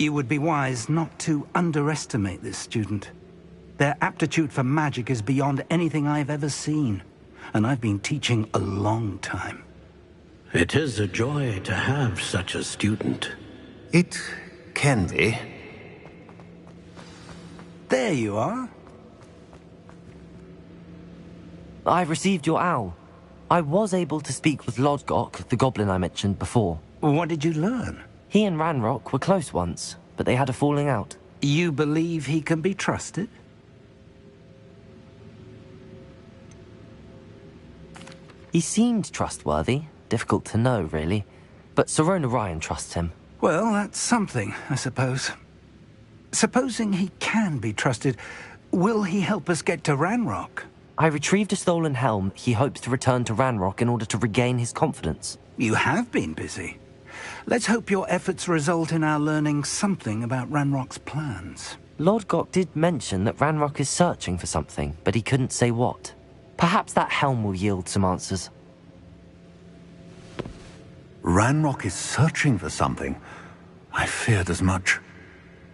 You would be wise not to underestimate this student. Their aptitude for magic is beyond anything I've ever seen, and I've been teaching a long time. It is a joy to have such a student. It can be. There you are. I've received your owl. I was able to speak with Lodgok, the goblin I mentioned before. What did you learn? He and Ranrock were close once, but they had a falling out. You believe he can be trusted? He seemed trustworthy. Difficult to know, really. But Sirona Ryan trusts him. Well, that's something, I suppose. Supposing he can be trusted, will he help us get to Ranrock? I retrieved a stolen helm. He hopes to return to Ranrock in order to regain his confidence. You have been busy. Let's hope your efforts result in our learning something about Ranrock's plans. Lodgok did mention that Ranrock is searching for something, but he couldn't say what. Perhaps that helm will yield some answers. Ranrock is searching for something. I feared as much.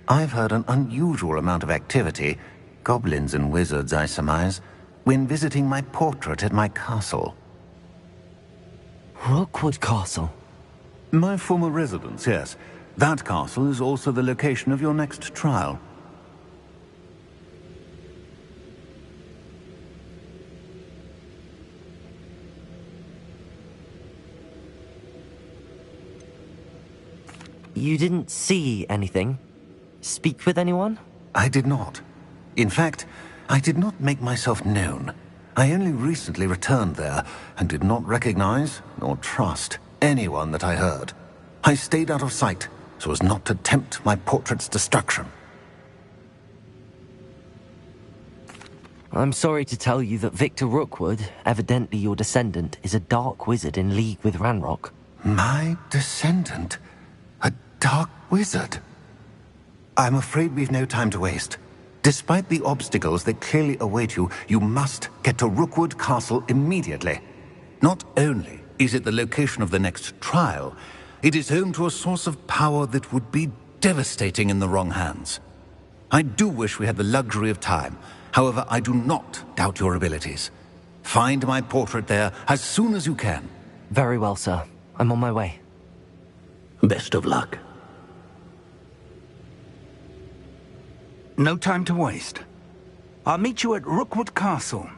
I've heard an unusual amount of activity, goblins and wizards, I surmise, when visiting my portrait at my castle. Rookwood Castle? My former residence, yes. That castle is also the location of your next trial. You didn't see anything? Speak with anyone? I did not. In fact, I did not make myself known. I only recently returned there and did not recognize nor trust anyone that I heard. I stayed out of sight so as not to tempt my portrait's destruction. I'm sorry to tell you that Victor Rookwood, evidently your descendant, is a dark wizard in league with Ranrock. My descendant? A dark wizard? I'm afraid we've no time to waste. Despite the obstacles that clearly await you, you must get to Rookwood Castle immediately. Not only is it the location of the next trial, it is home to a source of power that would be devastating in the wrong hands. I do wish we had the luxury of time. However, I do not doubt your abilities. Find my portrait there as soon as you can. Very well, sir. I'm on my way. Best of luck. No time to waste. I'll meet you at Rookwood Castle.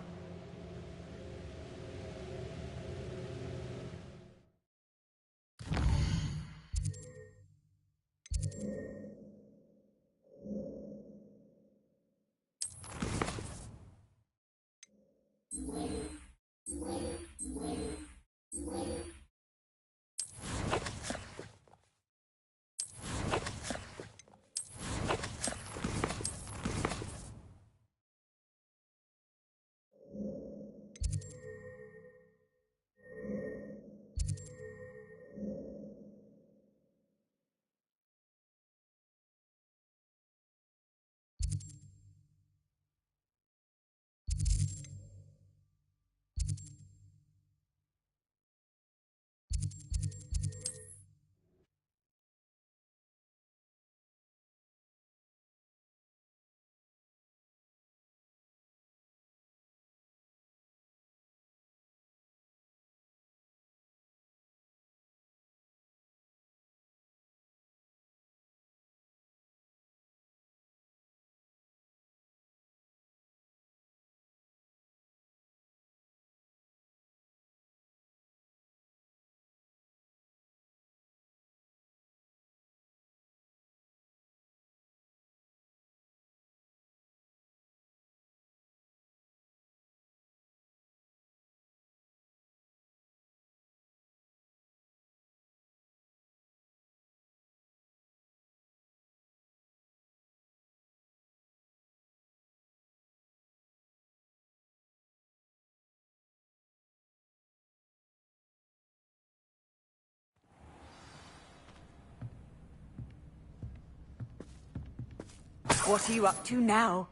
What are you up to now?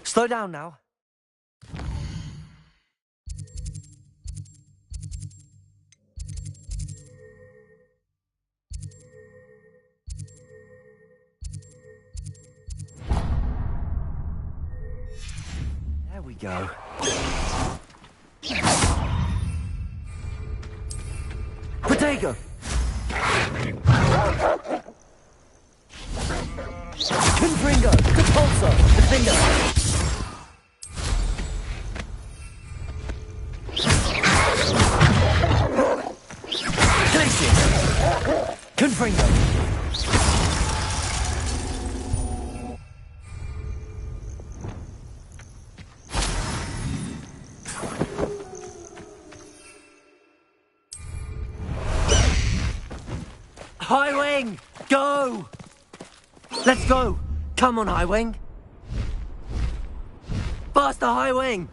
Slow down now. There we go. Protego! Confringo! Capulso! Defender! Confringo! High Wing! Go! Let's go! Come on, High Wing! Faster, High Wing!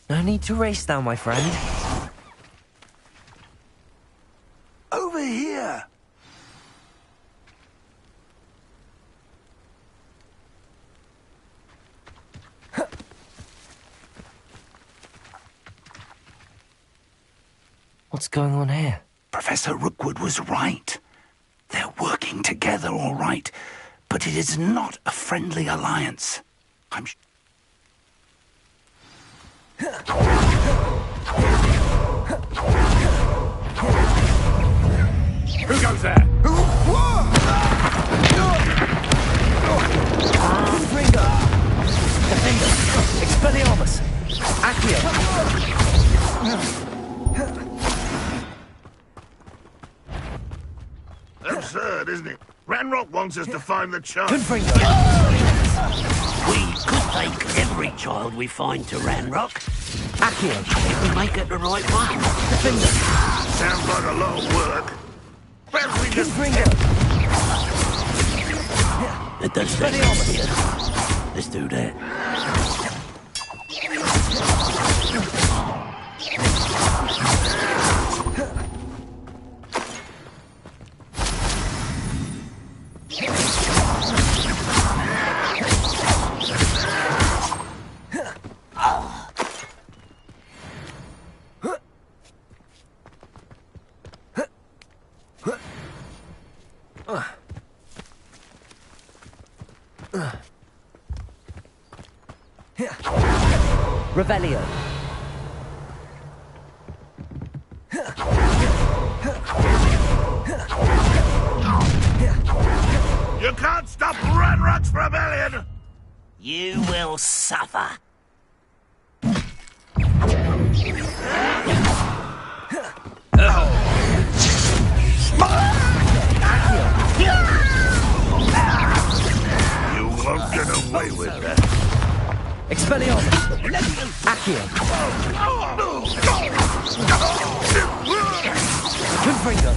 No need to race now, my friend. Over here! What's going on here? Professor Rookwood was right. They're working together, all right, but it is not a friendly alliance. I'm Who goes there? Confringo! Defender! Expelliarmus! Accio! Absurd, isn't it? Ranrock wants us to find the child. Confringo! We could take every child we find to Ranrock Accio! if we make it the right one. Defender! Sounds like a lot of work. Perhaps we just... Confringo! It does sound Expelliarmus! Let's do that. Revelio. You can't stop Ranrock's rebellion! You will suffer. You won't get away with that. Expelliarmus. Accio. Confringo.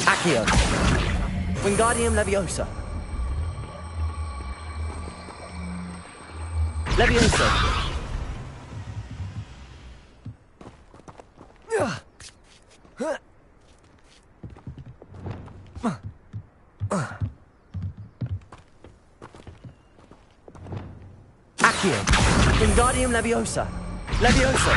Accio. Wingardium Leviosa. Leviosa. Accio. Wingardium Leviosa. Leviosa.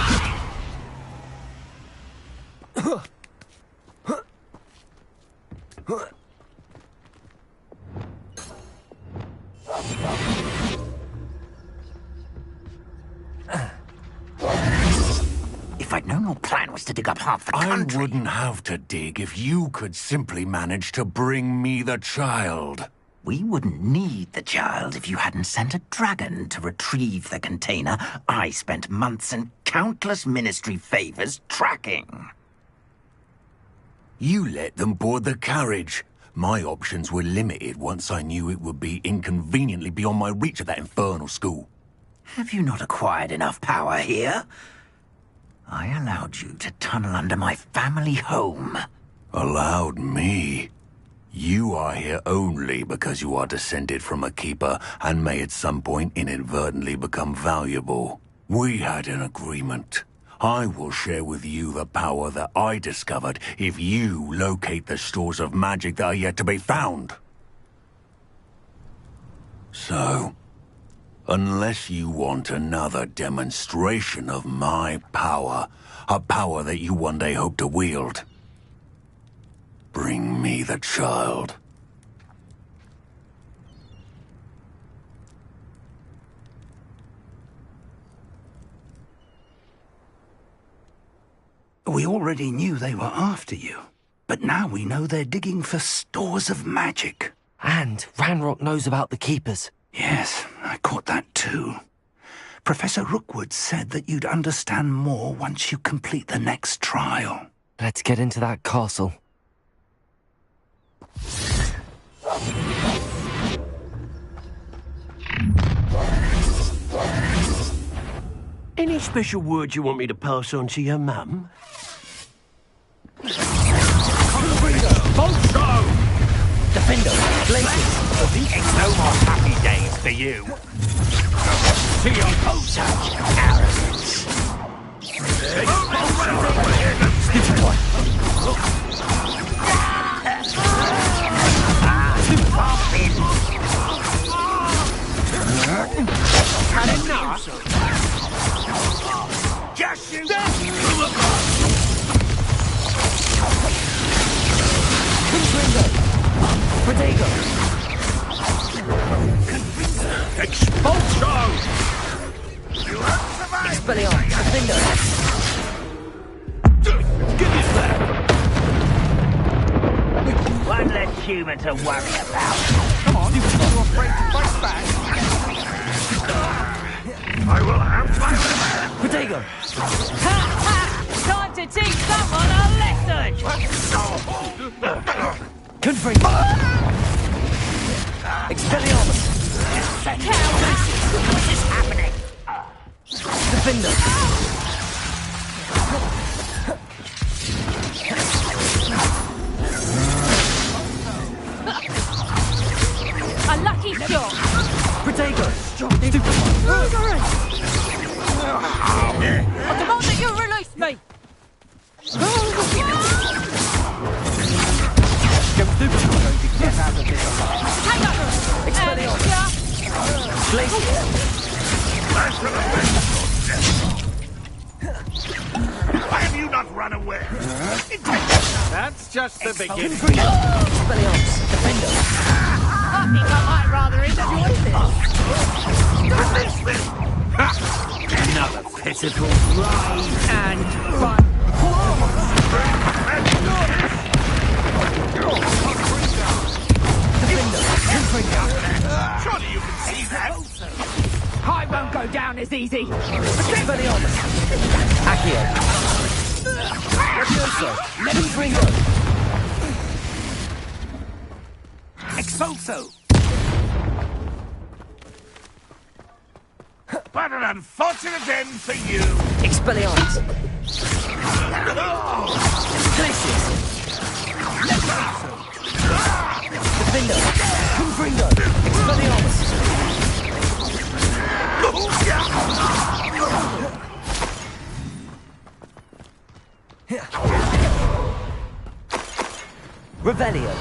If I'd known your plan was to dig up half the country... I wouldn't have to dig if you could simply manage to bring me the child. We wouldn't need the child if you hadn't sent a dragon to retrieve the container I spent months and countless ministry favors tracking. You let them board the carriage. My options were limited once I knew it would be inconveniently beyond my reach at that infernal school. Have you not acquired enough power here? I allowed you to tunnel under my family home. Allowed me? You are here only because you are descended from a keeper and may at some point inadvertently become valuable. We had an agreement. I will share with you the power that I discovered if you locate the stores of magic that are yet to be found. So, unless you want another demonstration of my power, a power that you one day hope to wield, bring me the child. We already knew they were after you, but now we know they're digging for stores of magic. And Ranrock knows about the Keepers. Yes, I caught that too. Professor Rookwood said that you'd understand more once you complete the next trial. Let's get into that castle. Any special words you want me to pass on to your mum? Defender, Blazes. It's no more happy days for you. To your post, arrogance. Had enough? Just Protego. Expulso! Expelliarmus. Defender. Give it back! one less human to worry about. Come on, you're afraid to fight back? I will have my revenge! Protego. Ha ha! Time to teach someone a lesson! Confringo! Expelliarmus! What is happening? Defender! A lucky shot! Protego! I demand that you release me! Get out of this alive. Take that! Expelliarmus! Why have you not run away? That's just the beginning. Expelliarmus! Defender! I think I might rather enjoy this. Another pitiful ride and fun. Surely you can see that. I won't go down as easy. Expelliarmus! Accio! Levioso! Confringo! Expulso! What an unfortunate end for you! Expelliarmus! Glacius! Defender! Confringo! Expelliarmus! Revelio!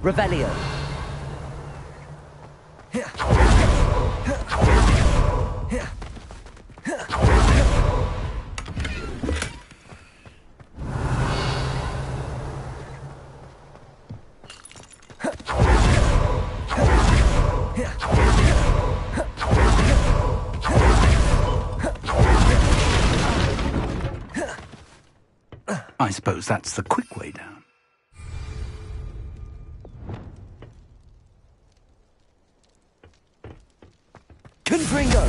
Revelio. I suppose that's the quick way down. Confringo!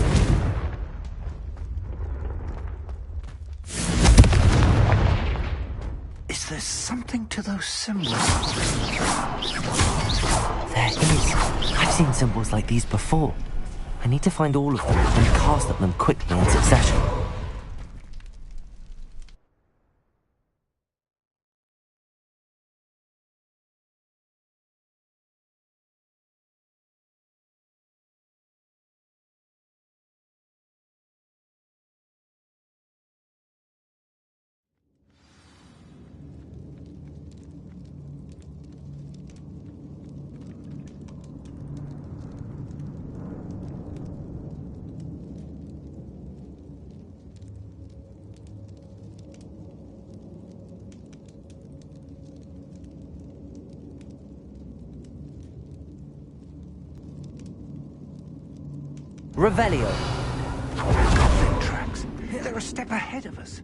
Is there something to those symbols? There is. I've seen symbols like these before. I need to find all of them and cast at them quickly in succession. Revelio. Goblin tracks. They're a step ahead of us.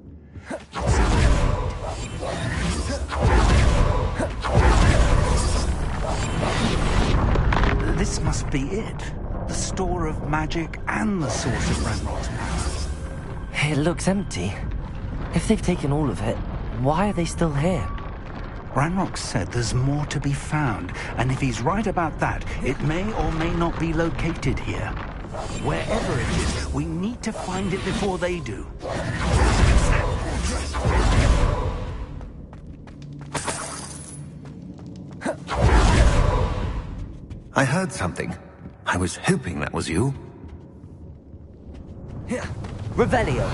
This must be it. The store of magic and the source of Ranrock's power. It looks empty. If they've taken all of it, why are they still here? Ranrock said there's more to be found, and if he's right about that, it may or may not be located here. Wherever it is, we need to find it before they do. I heard something. I was hoping that was you. Revelio.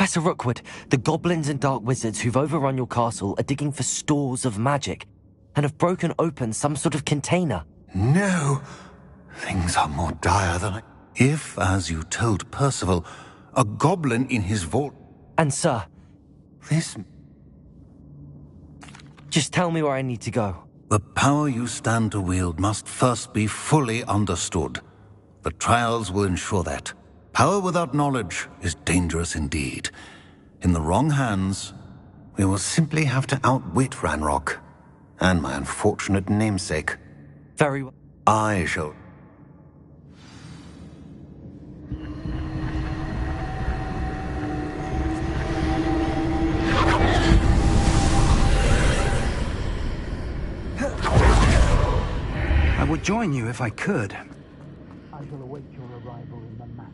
Professor Rookwood, the goblins and dark wizards who've overrun your castle are digging for stores of magic and have broken open some sort of container. No! Things are more dire than I... If, as you told Percival, a goblin in his vault... And sir, This... just tell me where I need to go. The power you stand to wield must first be fully understood. The trials will ensure that. Power without knowledge is dangerous indeed. In the wrong hands, we will simply have to outwit Ranrock and my unfortunate namesake. Very well. I shall... I would join you if I could. I shall await your arrival in the map.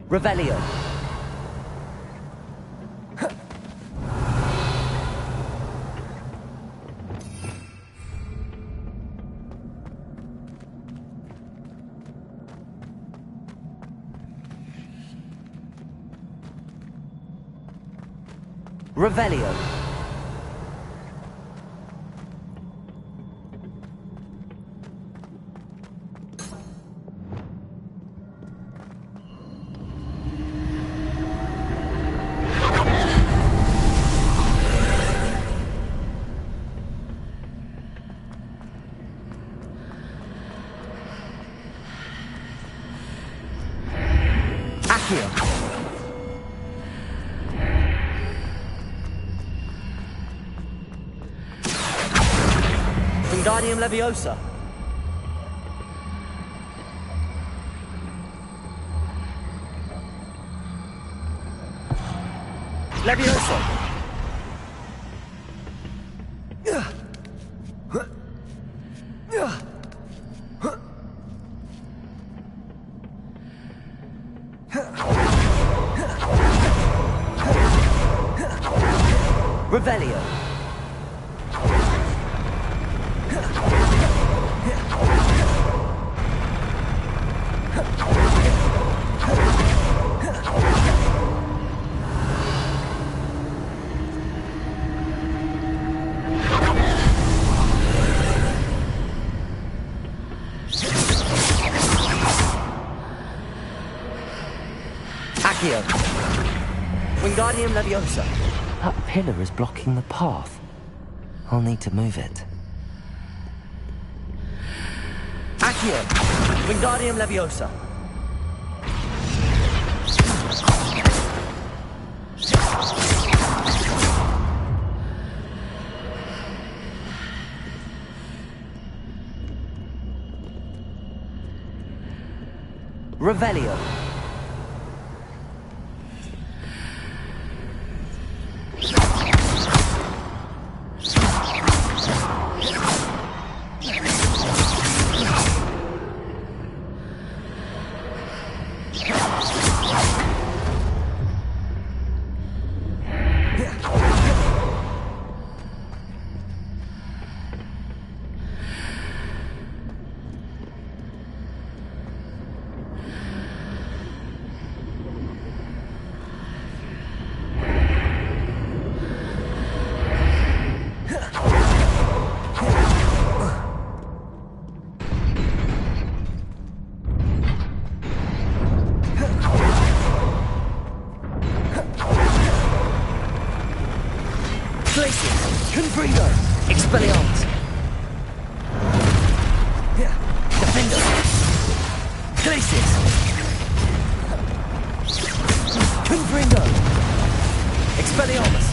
Revelio. Revelio. Accio. Wingardium Leviosa. Leviosa. Revelio. Accio. Wingardium Leviosa. That pillar is blocking the path. I'll need to move it. Accio. Wingardium Leviosa. Revelio. Confringo! Expelliarmus! Defender! Glacius! Confringo! Expelliarmus!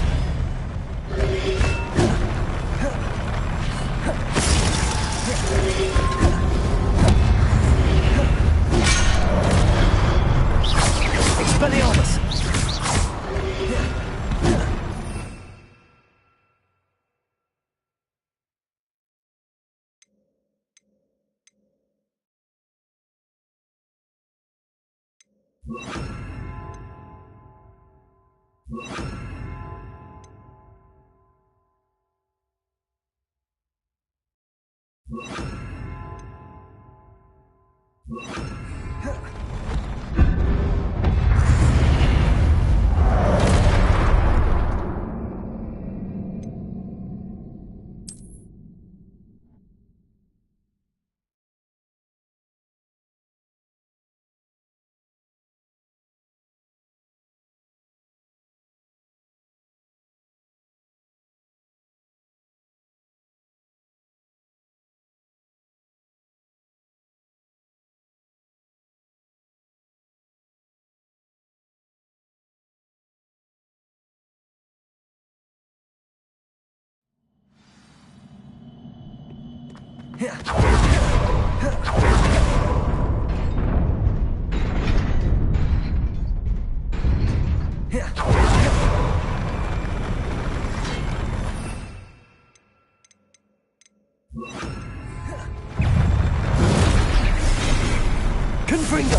Confringo!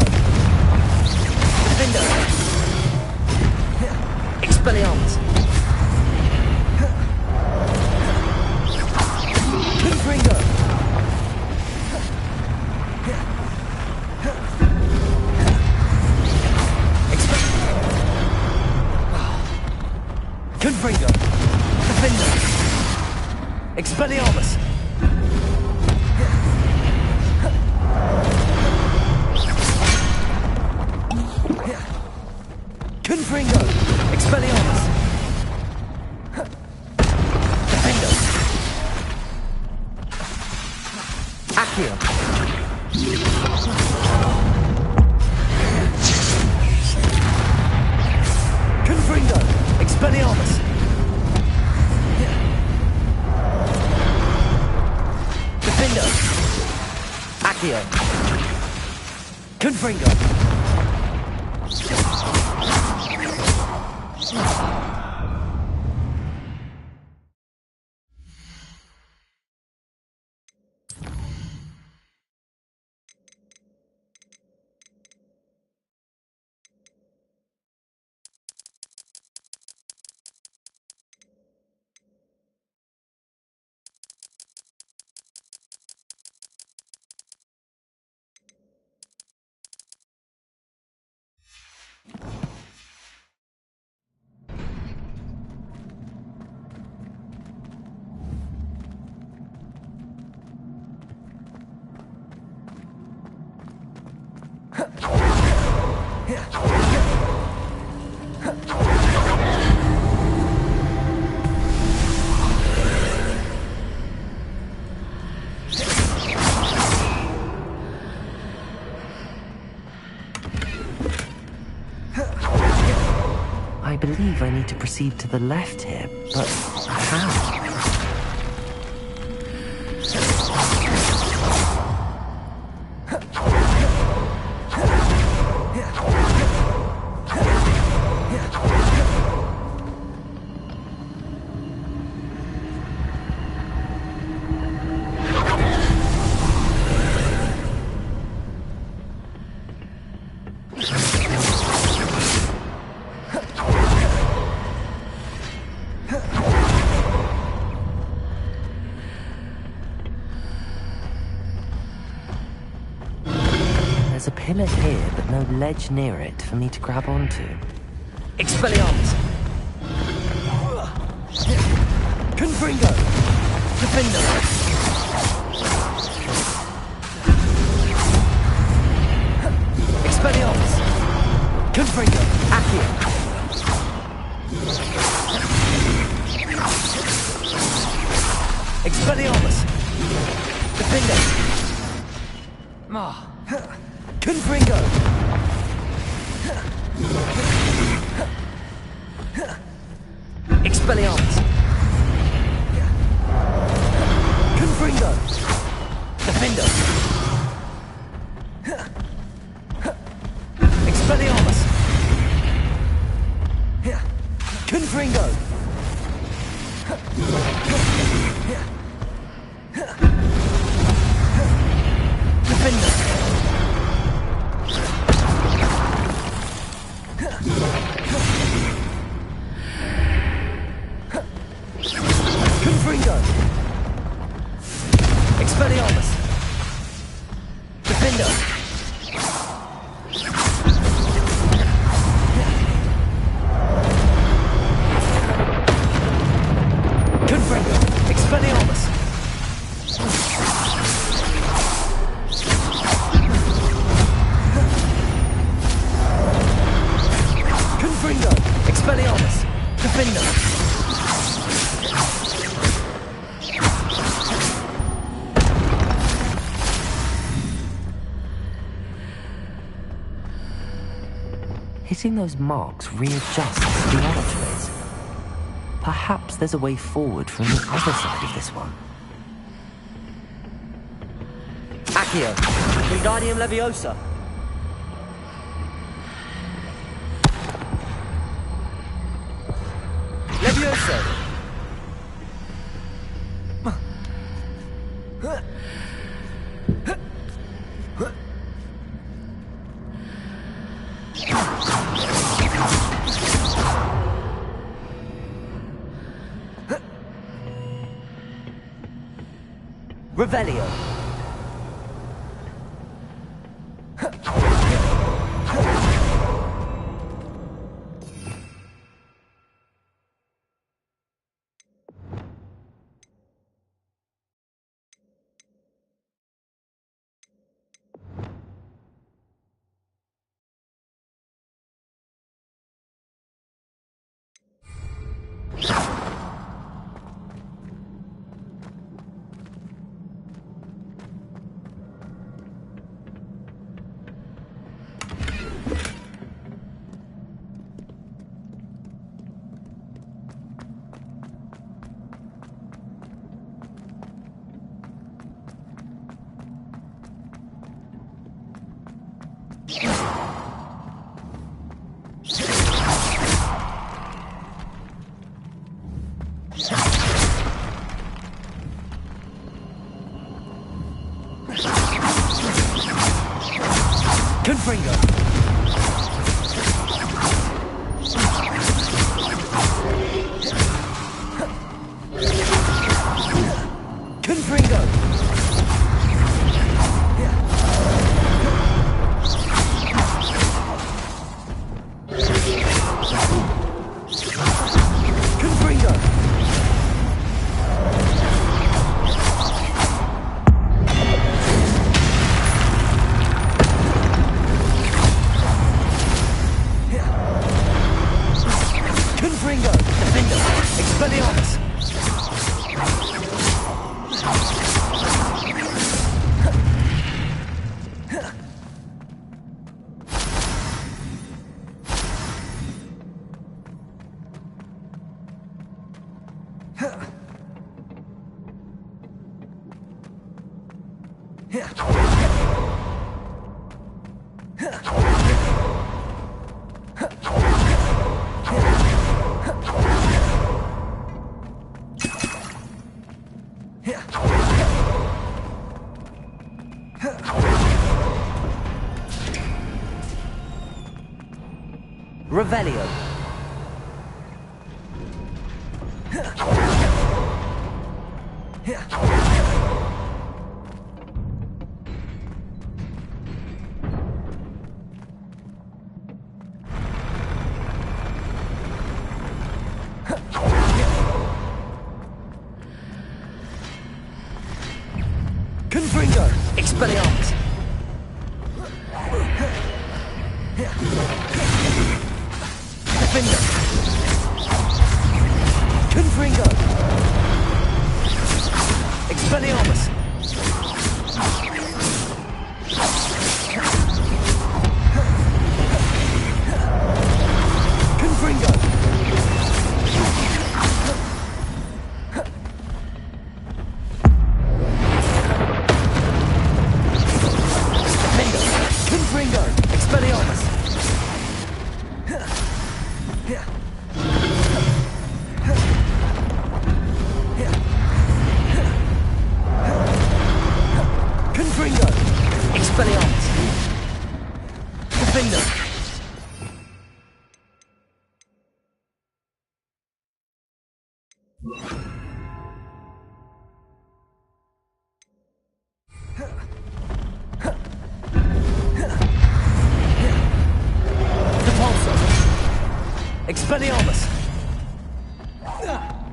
Defender! Expelliarmus! Confringo! Confringo! Defender! Expelliarmus! Confringo! Expelliarmus! Defender! Accio! Confringo! Expelliarmus! Defender! Accio! Confringo! I believe I need to proceed to the left here, but how? There's a pillar here, but no ledge near it for me to grab onto. Expelliarmus! Confringo! Defender! Expelliarmus! Confringo! Accio! Expelliarmus! Defender! Confringo! Expelliarmus! Confringo! Defender! Expelliarmus! Confringo! Defender! Hitting those marks readjusts the archways. Perhaps there's a way forward from the other side of this one. Accio, Wingardium Leviosa. Leviosa. Revelio. Confringo. Confringo. Confringo. Confringo. Defender. Expelliarmus. Revelio. Confringo. Expelliarmus. Defender. Confringo. Expelliarmus. Confringo. Defender. Confringo. Expelliarmus. Confringo. Expelliarmus. Defender. Depulso. Expelliarmus.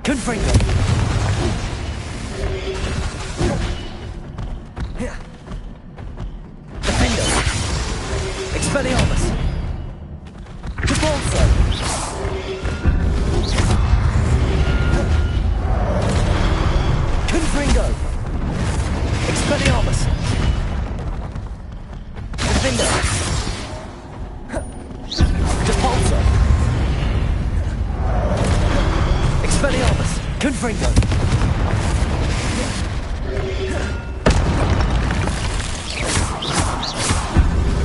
Confringo. Defender. Expelliarmus. Depulso. Confringo. Expelliarmus. Defender. Confringo.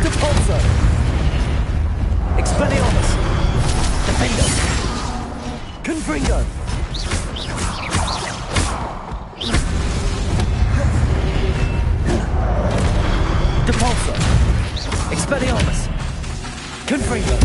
Depulso. Expelliarmus. Defendo. Confringo. Depulso. Expelliarmus. Confringo.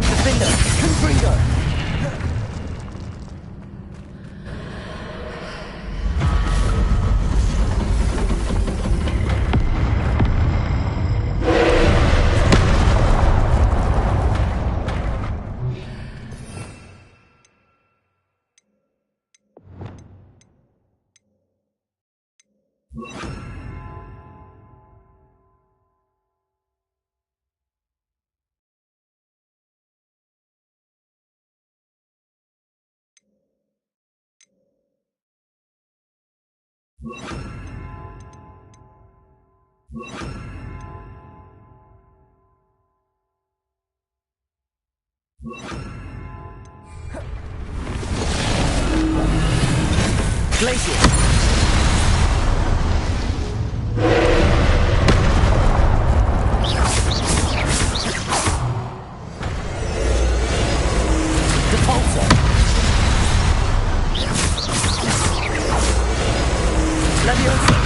Defender. Confringo. Glacier. Depulso. Leviosa.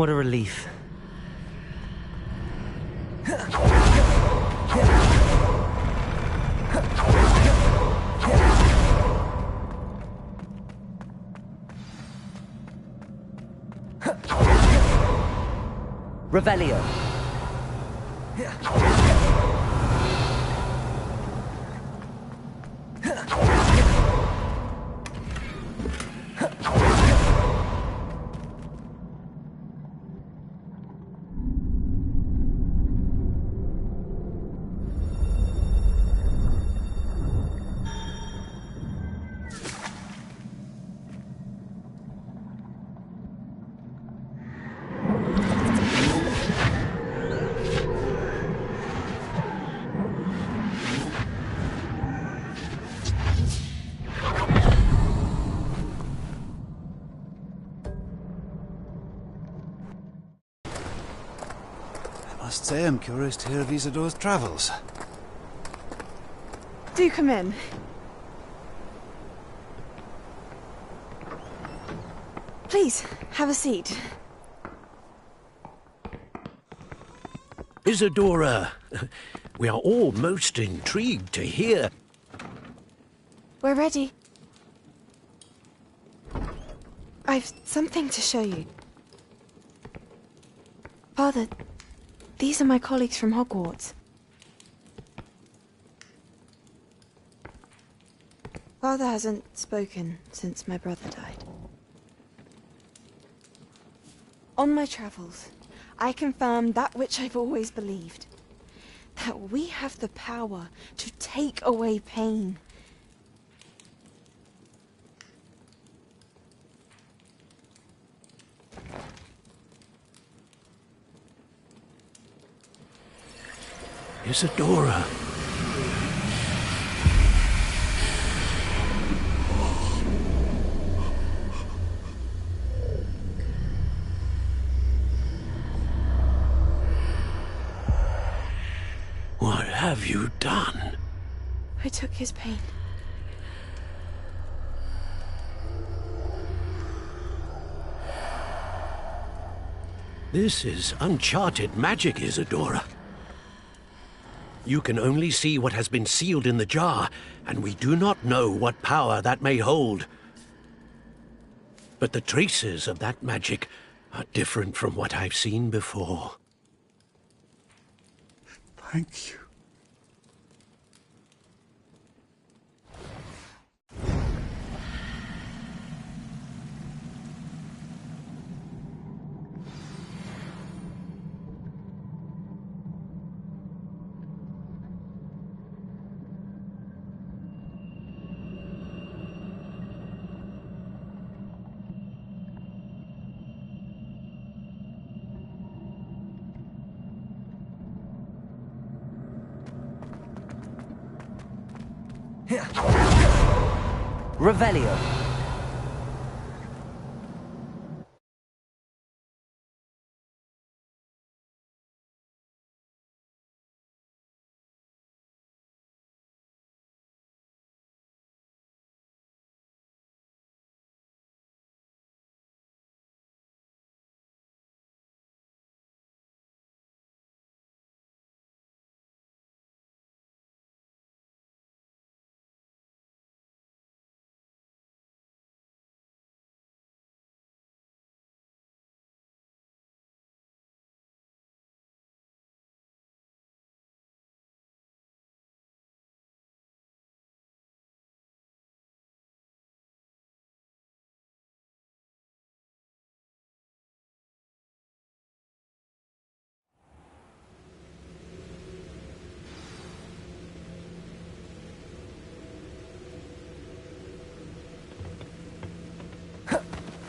What a relief. Revelio. I must say I'm curious to hear of Isidore's travels. Do come in. Please, have a seat. Isadora, we are all most intrigued to hear. We're ready. I've something to show you. Father, these are my colleagues from Hogwarts. Father hasn't spoken since my brother died. On my travels, I confirmed that which I've always believed. That we have the power to take away pain. Isadora. What have you done? I took his pain. This is uncharted magic, Isadora. You can only see what has been sealed in the jar, and we do not know what power that may hold. But the traces of that magic are different from what I've seen before. Thank you. Revelio.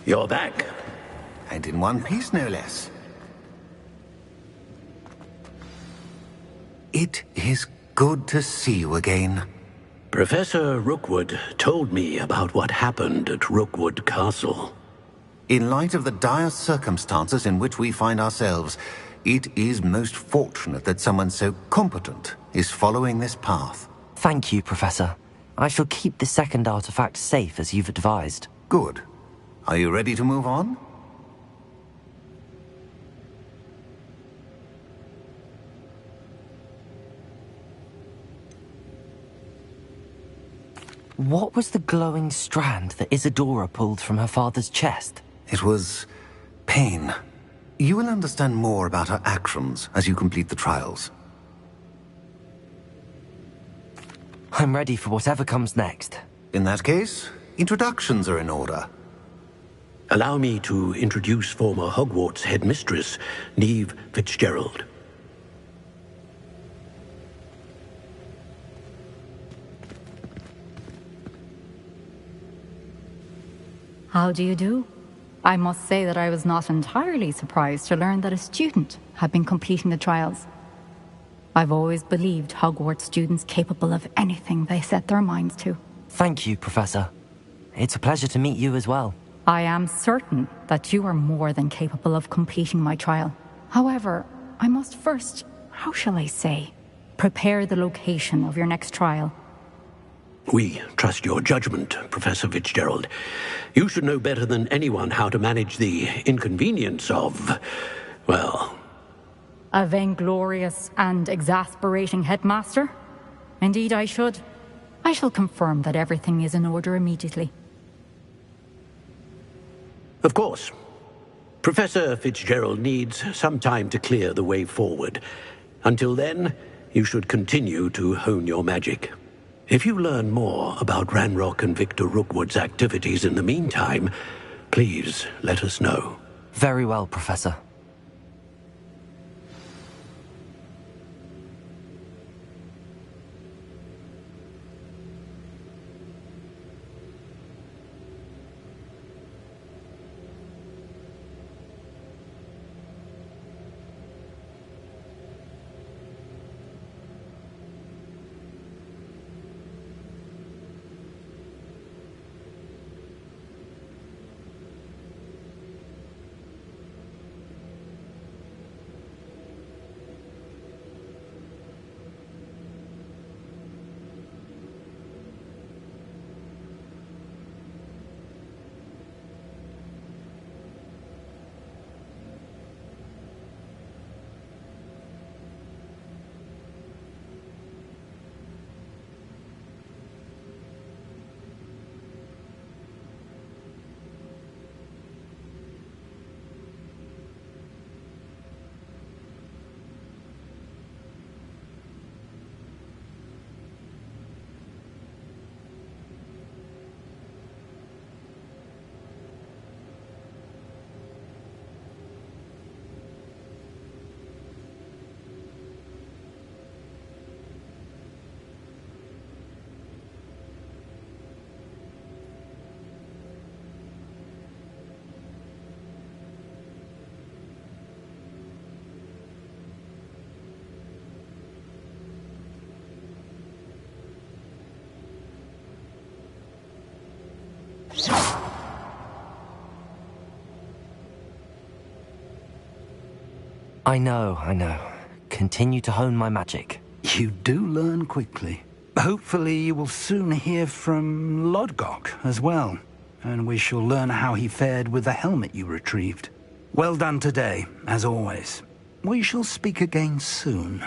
You're back. And in one piece, no less. It is good to see you again. Professor Rookwood told me about what happened at Rookwood Castle. In light of the dire circumstances in which we find ourselves, it is most fortunate that someone so competent is following this path. Thank you, Professor. I shall keep the second artifact safe as you've advised. Good. Are you ready to move on? What was the glowing strand that Isadora pulled from her father's chest? It was pain. You will understand more about her actions as you complete the trials. I'm ready for whatever comes next. In that case, introductions are in order. Allow me to introduce former Hogwarts headmistress, Neve Fitzgerald. How do you do? I must say that I was not entirely surprised to learn that a student had been completing the trials. I've always believed Hogwarts students capable of anything they set their minds to. Thank you, Professor. It's a pleasure to meet you as well. I am certain that you are more than capable of completing my trial. However, I must first, how shall I say, prepare the location of your next trial. We trust your judgment, Professor Fitzgerald. You should know better than anyone how to manage the inconvenience of, well... A vainglorious and exasperating headmaster? Indeed I should. I shall confirm that everything is in order immediately. Of course. Professor Fitzgerald needs some time to clear the way forward. Until then, you should continue to hone your magic. If you learn more about Ranrock and Victor Rookwood's activities in the meantime, please let us know. Very well, Professor. I know. Continue to hone my magic. You do learn quickly. Hopefully you will soon hear from Lodgok as well, and we shall learn how he fared with the helmet you retrieved. Well done today, as always. We shall speak again soon.